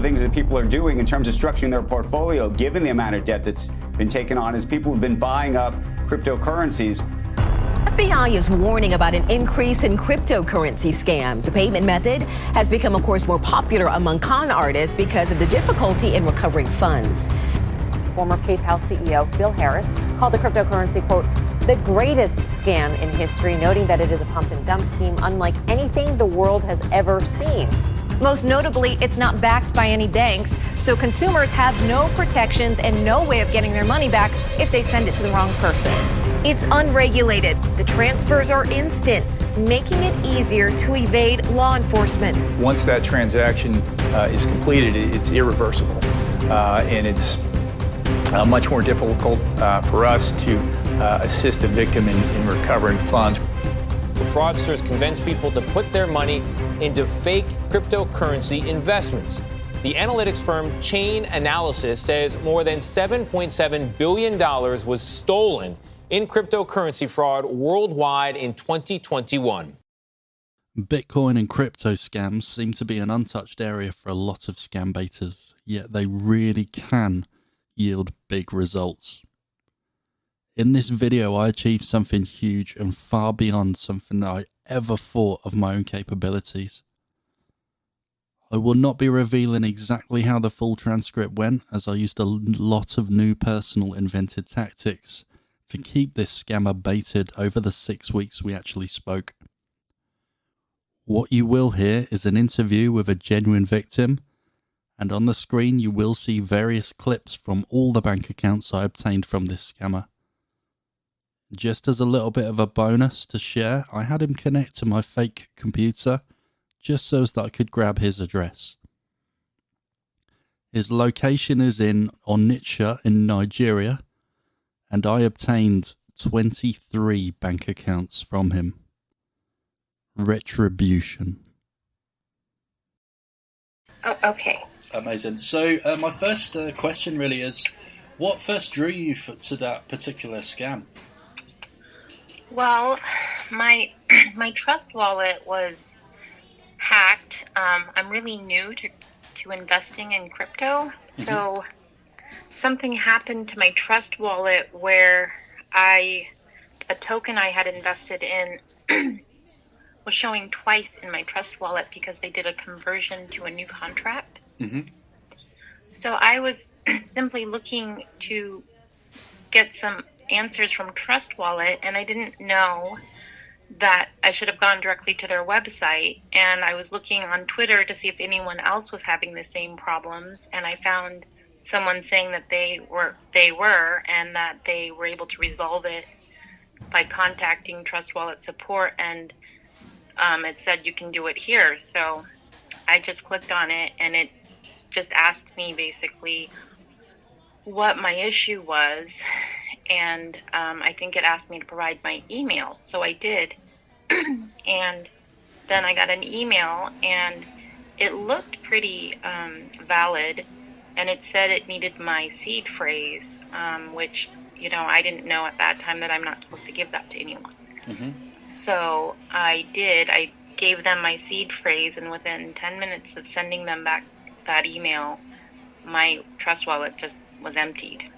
of the things that people are doing in terms of structuring their portfolio, given the amount of debt that's been taken on, is people have been buying up cryptocurrencies. FBI is warning about an increase in cryptocurrency scams. The payment method has become, of course, more popular among con artists because of the difficulty in recovering funds. Former PayPal CEO Bill Harris called the cryptocurrency, quote, the greatest scam in history, noting that it is a pump and dump scheme unlike anything the world has ever seen. Most notably, it's not backed by any banks, so consumers have no protections and no way of getting their money back if they send it to the wrong person. It's unregulated. The transfers are instant, making it easier to evade law enforcement. Once that transaction is completed, it's irreversible, and it's much more difficult for us to assist a victim in recovering funds. The fraudsters convince people to put their money into fake cryptocurrency investments. The analytics firm Chain Analysis says more than $7.7 billion was stolen in cryptocurrency fraud worldwide in 2021. Bitcoin and crypto scams seem to be an untouched area for a lot of scam baiters, yet they really can yield big results. In this video, I achieved something huge and far beyond something that I ever thought of my own capabilities. I will not be revealing exactly how the full transcript went, as I used a lot of new personal invented tactics to keep this scammer baited over the 6 weeks we actually spoke. What you will hear is an interview with a genuine victim, and on the screen you will see various clips from all the bank accounts I obtained from this scammer. Just as a little bit of a bonus to share, I had him connect to my fake computer just so as that I could grab his address. His location is in Onitsha in Nigeria, and I obtained 23 bank accounts from him. Retribution. Oh, okay. Amazing. So my first question really is, what first drew you to that particular scam? Well, my Trust wallet was hacked. I'm really new to investing in crypto, so something happened to my Trust wallet where a token I had invested in was showing twice in my Trust wallet because they did a conversion to a new contract. So I was simply looking to get some answers from Trust Wallet, and I didn't know that I should have gone directly to their website. And I was looking on Twitter to see if anyone else was having the same problems, and I found someone saying that they were, and that they were able to resolve it by contacting Trust Wallet support, and it said you can do it here. So I just clicked on it, and it just asked me basically what my issue was, and I think it asked me to provide my email, so I did. And then I got an email, and it looked pretty valid, and it said it needed my seed phrase, which, you know, I didn't know at that time that I'm not supposed to give that to anyone. So I did. I gave them my seed phrase, and within 10 minutes of sending them back that email, my Trust wallet just was emptied.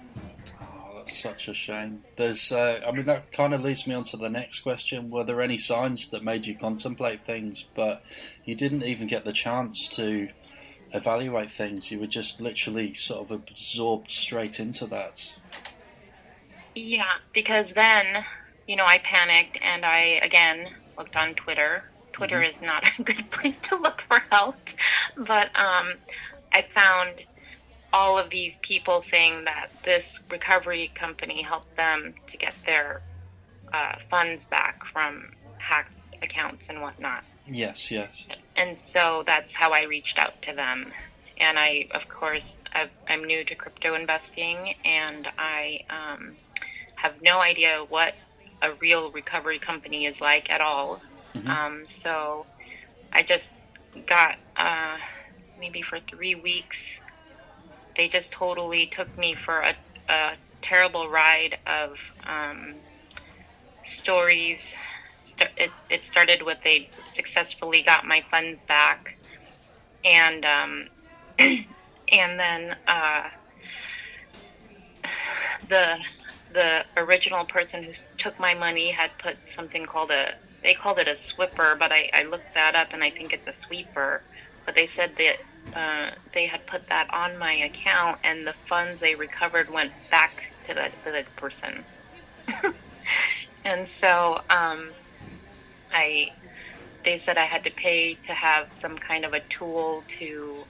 Oh, that's such a shame. There's, I mean, that kind of leads me on to the next question. Were there any signs that made you contemplate things, but you didn't even get the chance to evaluate things? You were just literally sort of absorbed straight into that. Yeah, because then, you know, I panicked, and I, again, looked on Twitter. Twitter is not a good place to look for help, but I found all of these people saying that this recovery company helped them to get their funds back from hacked accounts and whatnot. Yes. And so that's how I reached out to them. And I, of course, I'm new to crypto investing, and I have no idea what a real recovery company is like at all. So I just got, maybe for 3 weeks, they just totally took me for a terrible ride of stories. It started with they successfully got my funds back, and And then the original person who took my money had put something called they called it a swipper, but I looked that up and I think it's a sweeper. But they said that they had put that on my account, and the funds they recovered went back to the person. And so they said I had to pay to have some kind of a tool to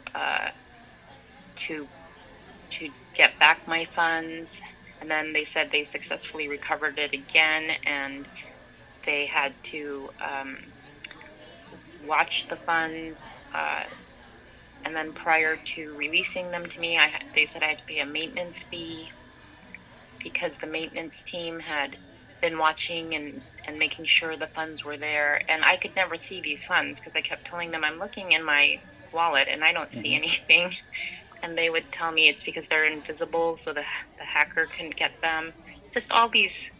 get back my funds. And then they said they successfully recovered it again, and they had to watch the funds. And then prior to releasing them to me, they said I had to pay a maintenance fee because the maintenance team had been watching and making sure the funds were there. And I could never see these funds because I kept telling them I'm looking in my wallet and I don't see anything. And they would tell me it's because they're invisible, so the hacker couldn't get them. Just all these,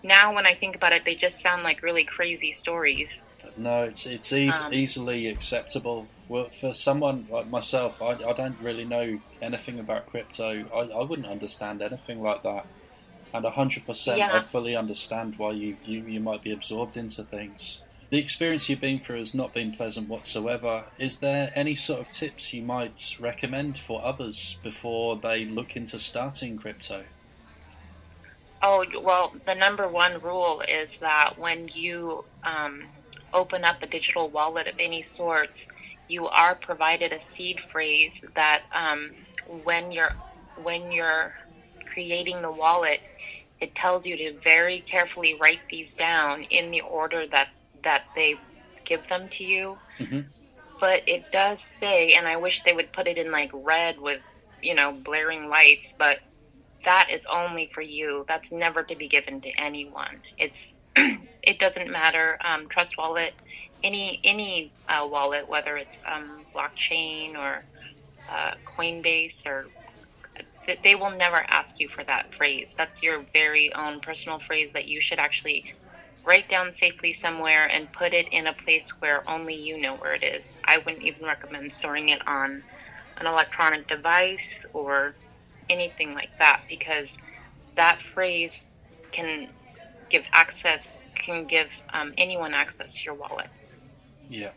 now when I think about it, they just sound like really crazy stories. No, it's easily acceptable. Well, for someone like myself, I don't really know anything about crypto. I wouldn't understand anything like that. And 100%, I fully understand why you might be absorbed into things. The experience you've been through has not been pleasant whatsoever. Is there any sort of tips you might recommend for others before they look into starting crypto? Oh, well, the number one rule is that when you open up a digital wallet of any sorts, you are provided a seed phrase that when you're creating the wallet, it tells you to very carefully write these down in the order that they give them to you. Mm-hmm. But it does say, and I wish they would put it in like red with, blaring lights, but that is only for you. That's never to be given to anyone. It doesn't matter. Trust Wallet, any wallet, whether it's blockchain or Coinbase, or they will never ask you for that phrase. That's your very own personal phrase that you should actually write down safely somewhere and put it in a place where only you know where it is. I wouldn't even recommend storing it on an electronic device or anything like that, because that phrase can give anyone access to your wallet. Yeah.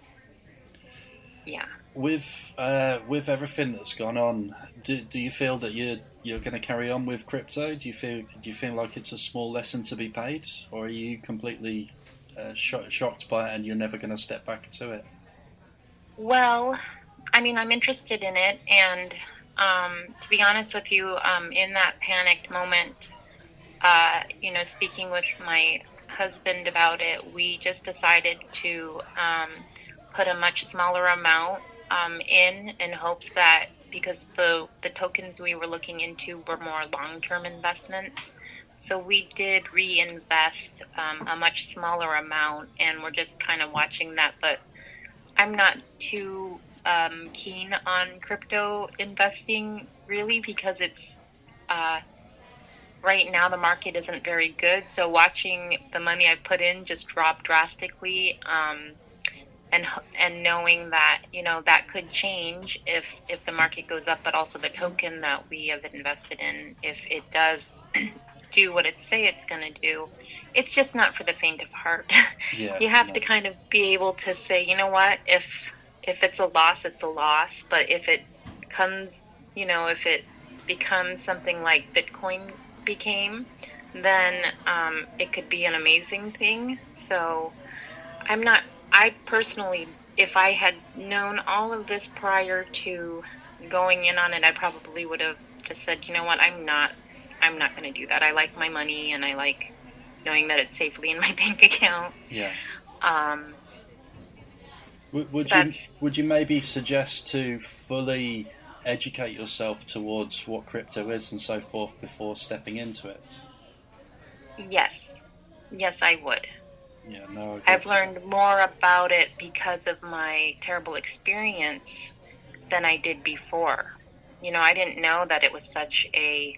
With everything that's gone on, do you feel that you're going to carry on with crypto? Do you feel like it's a small lesson to be paid, or are you completely shocked by it and you're never going to step back to it? Well, I mean, I'm interested in it, and to be honest with you, in that panicked moment, speaking with my husband about it, we just decided to put a much smaller amount in hopes that, because the tokens we were looking into were more long-term investments, so we did reinvest a much smaller amount, and we're just kind of watching that. But I'm not too keen on crypto investing, really, because it's right now the market isn't very good. So watching the money I put in just drop drastically, and knowing that that could change if the market goes up, but also the token that we have invested in, if it does do what it say it's going to do, it's just not for the faint of heart. Yeah, you have to kind of be able to say, you know what, if it's a loss, it's a loss. But if it comes, if it becomes something like Bitcoin became, then it could be an amazing thing. So I personally, if I had known all of this prior to going in on it, I probably would have just said, you know what, I'm not going to do that. I like my money, and I like knowing that it's safely in my bank account. Yeah. Would you maybe suggest to fully educate yourself towards what crypto is and so forth before stepping into it? Yes, I would. Yeah, no. I've learned more about it because of my terrible experience than I did before. I didn't know that it was such a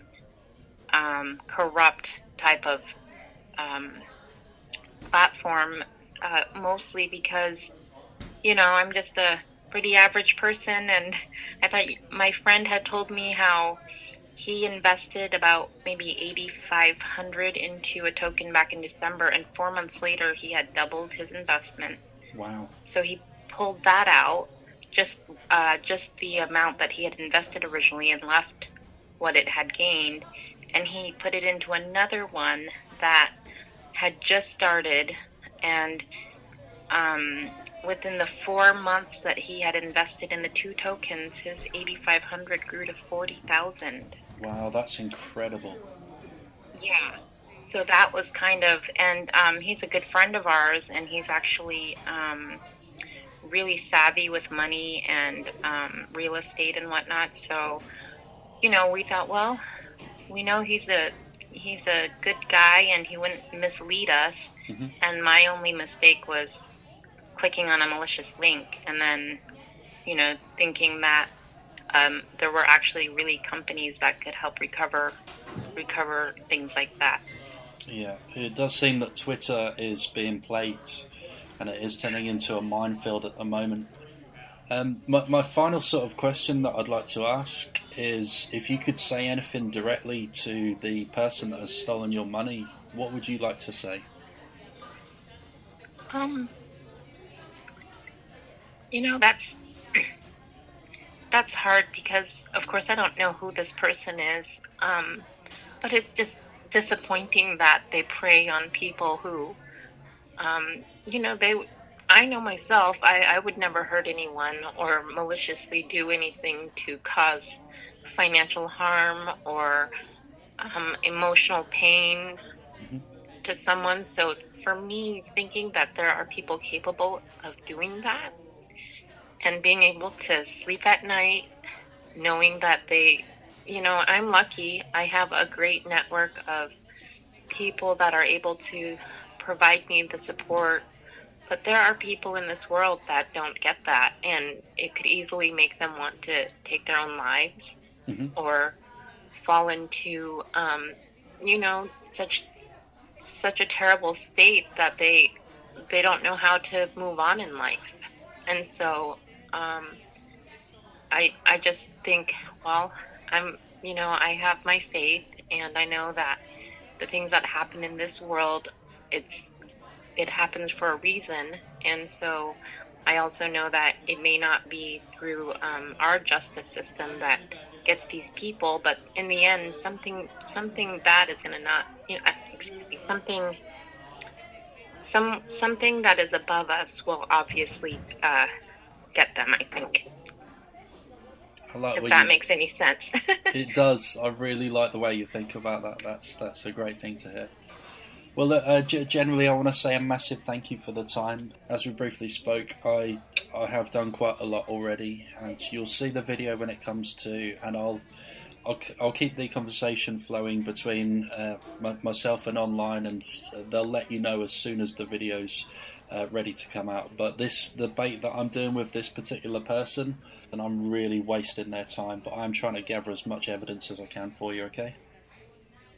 corrupt type of platform, mostly because, I'm just a pretty average person, and I thought my friend had told me how he invested about maybe 8,500 into a token back in December, and 4 months later he had doubled his investment. Wow. So he pulled that out, just the amount that he had invested originally, and left what it had gained, and he put it into another one that had just started, and within the 4 months that he had invested in the two tokens, his 8,500 grew to 40,000. Wow, that's incredible. Yeah. So that was kind of, and he's a good friend of ours, and he's actually really savvy with money and real estate and whatnot. So, we thought, well, we know he's a good guy and he wouldn't mislead us. Mm-hmm. And my only mistake was clicking on a malicious link and then, thinking that there were actually really companies that could help recover things like that. Yeah, it does seem that Twitter is being played, and it is turning into a minefield at the moment. My final sort of question that I'd like to ask is, if you could say anything directly to the person that has stolen your money, what would you like to say? That's hard because, of course, I don't know who this person is, but it's just disappointing that they prey on people who, I know myself, I would never hurt anyone or maliciously do anything to cause financial harm or emotional pain to someone. So for me, thinking that there are people capable of doing that and being able to sleep at night, knowing that I'm lucky. I have a great network of people that are able to provide me the support. But there are people in this world that don't get that, and it could easily make them want to take their own lives or fall into, such a terrible state that they don't know how to move on in life. And so I just think, well, I have my faith, and I know that the things that happen in this world, it happens for a reason. And so I also know that it may not be through our justice system that gets these people, but in the end, something bad is going to not, something that is above us will obviously get them, I think. If that makes any sense. It does. I really like the way you think about that. That's a great thing to hear. Well, look, generally, I want to say a massive thank you for the time. As we briefly spoke, I have done quite a lot already, and you'll see the video when it comes to, and I'll keep the conversation flowing between myself and online, and they'll let you know as soon as the video's ready to come out. But this debate that I'm doing with this particular person, and I'm really wasting their time, but I'm trying to gather as much evidence as I can for you, okay?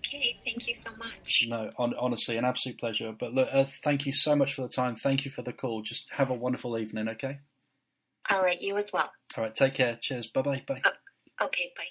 Okay, thank you so much. No, honestly, an absolute pleasure. But look, thank you so much for the time. Thank you for the call. Just have a wonderful evening, okay? All right, you as well. All right, take care. Cheers. Bye-bye. Bye. Okay, bye.